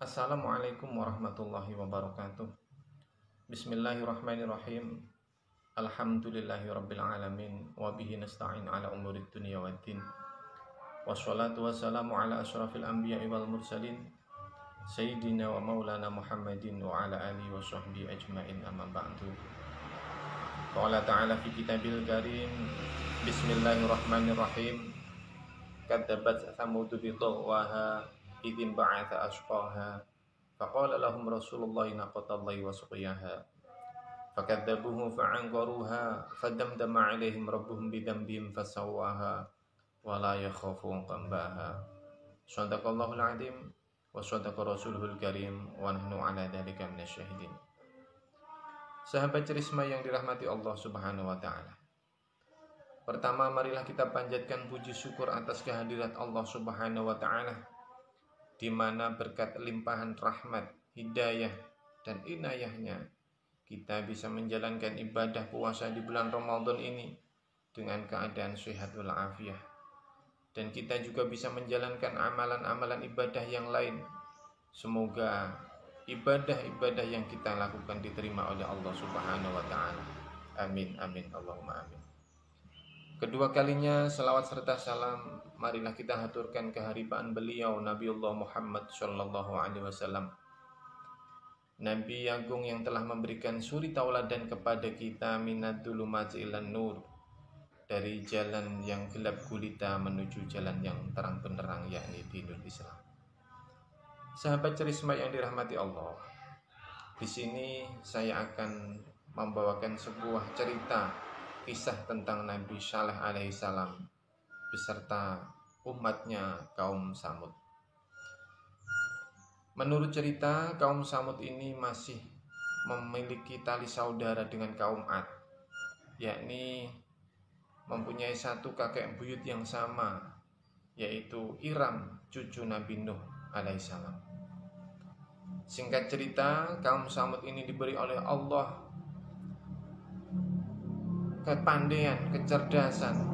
Assalamualaikum warahmatullahi wabarakatuh. Bismillahirrahmanirrahim. Alhamdulillahirabbil alamin wa bihi nasta'in ala umurid dunya waddin. Wassalatu wassalamu ala asyrafil anbiya'i wal mursalin sayyidina wa maulana Muhammadin wa ala alihi wa sahbihi ajmain, amma ba'du. Qala ta'ala fi kitabil karim. Bismillahirrahmanirrahim. Kadzabat thamudu bi tagwaha idzin ba'atha ashqaha faqala lahum rasulullahi naqatallahi wa suqiyaha fakadzabuhu fa'anqaruha fadamdama 'alaihim rabbuhum bidzambihim fasawwaha wa la yakhafu 'uqbaha. Shadaqallahul 'azim wa shadaqa rasuluhul karim wa nahnu 'ala dzalika minasyahidin. Sahabat Cerisma yang dirahmati Allah Subhanahu wa taala. Pertama, marilah kita panjatkan puji syukur atas kehadirat Allah Subhanahu wa taala, di mana berkat limpahan rahmat, hidayah, dan inayahnya kita bisa menjalankan ibadah puasa di bulan Ramadan ini dengan keadaan sehat walafiat, dan kita juga bisa menjalankan amalan-amalan ibadah yang lain. Semoga ibadah-ibadah yang kita lakukan diterima oleh Allah Subhanahu wa taala. Amin amin Allahumma amin. Kedua kalinya salawat serta salam marilah kita haturkan keharibaan beliau Nabiullah Muhammad sallallahu alaihi wasallam, Nabi agung yang telah memberikan suri tauladan kepada kita minad dzulumati ilan nur, dari jalan yang gelap gulita menuju jalan yang terang benderang, yakni dinul Islam. Sahabat Cerisma yang dirahmati Allah, di sini saya akan membawakan sebuah cerita kisah tentang Nabi Saleh alaihissalam beserta umatnya kaum Samud. Menurut cerita, kaum Samud ini masih memiliki tali saudara dengan kaum Ad, yakni mempunyai satu kakek buyut yang sama, yaitu Iram, cucu Nabi Nuh alaihissalam. Singkat cerita, kaum Samud ini diberi oleh Allah kepandaian, kecerdasan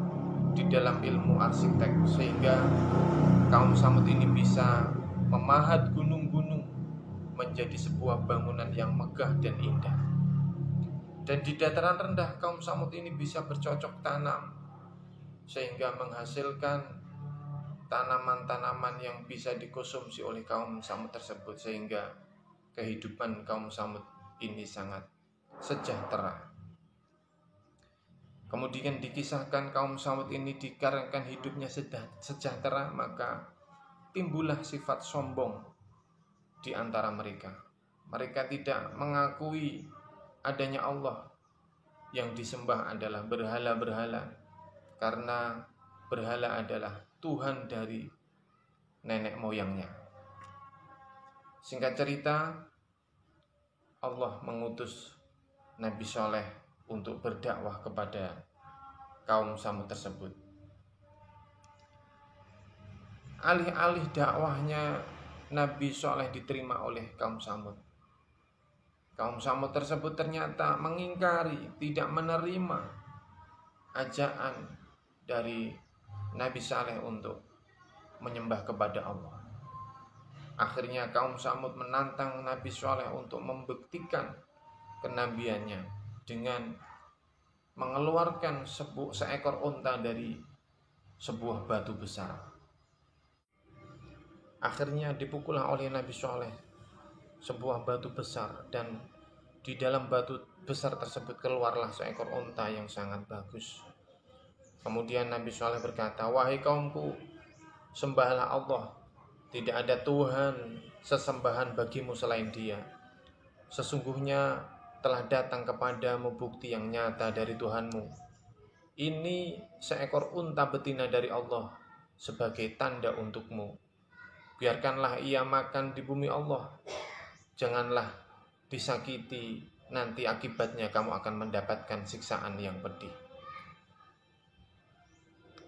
di dalam ilmu arsitek, sehingga kaum Samud ini bisa memahat gunung-gunung menjadi sebuah bangunan yang megah dan indah. Dan di dataran rendah kaum Samud ini bisa bercocok tanam, sehingga menghasilkan tanaman-tanaman yang bisa dikonsumsi oleh kaum Samud tersebut, sehingga kehidupan kaum Samud ini sangat sejahtera. Kemudian dikisahkan kaum Samud ini dikarenakan hidupnya sejahtera, maka timbullah sifat sombong di antara mereka. Mereka tidak mengakui adanya Allah, yang disembah adalah berhala-berhala, karena berhala adalah Tuhan dari nenek moyangnya. Singkat cerita, Allah mengutus Nabi Saleh untuk berdakwah kepada kaum Samud tersebut. Alih-alih dakwahnya Nabi Saleh diterima oleh kaum Samud, kaum Samud tersebut ternyata mengingkari, tidak menerima ajakan dari Nabi Saleh untuk menyembah kepada Allah. Akhirnya kaum Samud menantang Nabi Saleh untuk membuktikan kenabiannya dengan mengeluarkan seekor unta dari sebuah batu besar. Akhirnya dipukullah oleh Nabi Saleh sebuah batu besar, dan di dalam batu besar tersebut keluarlah seekor unta yang sangat bagus. Kemudian Nabi Saleh berkata, "Wahai kaumku, sembahlah Allah, tidak ada Tuhan sesembahan bagimu selain Dia. Sesungguhnya telah datang kepadamu bukti yang nyata dari Tuhanmu. Ini seekor unta betina dari Allah sebagai tanda untukmu. Biarkanlah ia makan di bumi Allah. Janganlah disakiti, nanti akibatnya kamu akan mendapatkan siksaan yang pedih."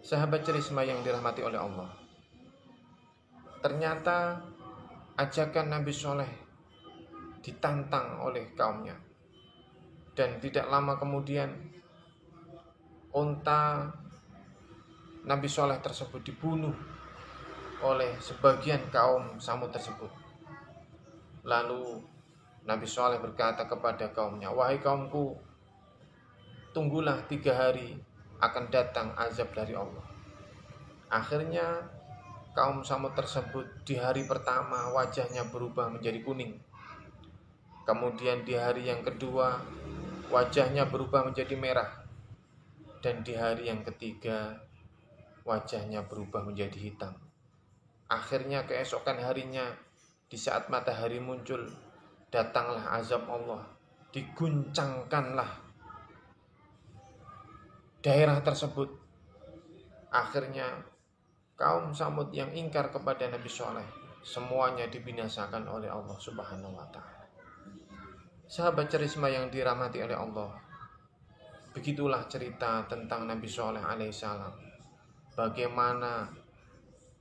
Sahabat Cerisma yang dirahmati oleh Allah, ternyata ajakan Nabi Saleh ditantang oleh kaumnya. Dan tidak lama kemudian unta Nabi Saleh tersebut dibunuh oleh sebagian kaum Samud tersebut. Lalu Nabi Saleh berkata kepada kaumnya, "Wahai kaumku, tunggulah 3 hari, akan datang azab dari Allah." Akhirnya kaum Samud tersebut di hari pertama wajahnya berubah menjadi kuning. Kemudian di hari yang kedua wajahnya berubah menjadi merah. Dan di hari yang ketiga wajahnya berubah menjadi hitam. Akhirnya keesokan harinya, di saat matahari muncul, datanglah azab Allah. Diguncangkanlah daerah tersebut. Akhirnya kaum Samud yang ingkar kepada Nabi Saleh semuanya dibinasakan oleh Allah Subhanahu wa taala. Sahabat Cerisma yang dirahmati oleh Allah, begitulah cerita tentang Nabi Saleh alaihissalam. Bagaimana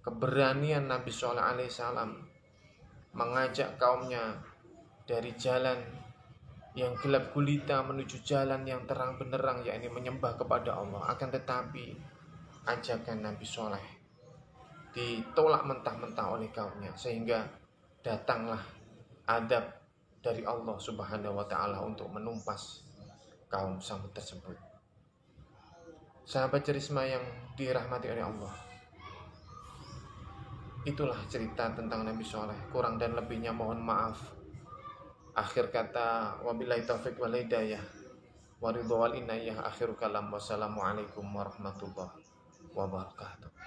keberanian Nabi Saleh alaihissalam mengajak kaumnya dari jalan yang gelap gulita menuju jalan yang terang benderang, yakni menyembah kepada Allah. Akan tetapi ajakan Nabi Saleh ditolak mentah-mentah oleh kaumnya, sehingga datanglah adab dari Allah Subhanahu wa taala untuk menumpas kaum Samud tersebut. Sahabat Cerisma yang dirahmati oleh Allah, itulah cerita tentang Nabi Saleh. Kurang dan lebihnya mohon maaf. Akhir kata, wabillahi taufiq wal hidayah, wa ridha wal inayah. Akhir kalam, wassalamualaikum warahmatullahi wabarakatuh.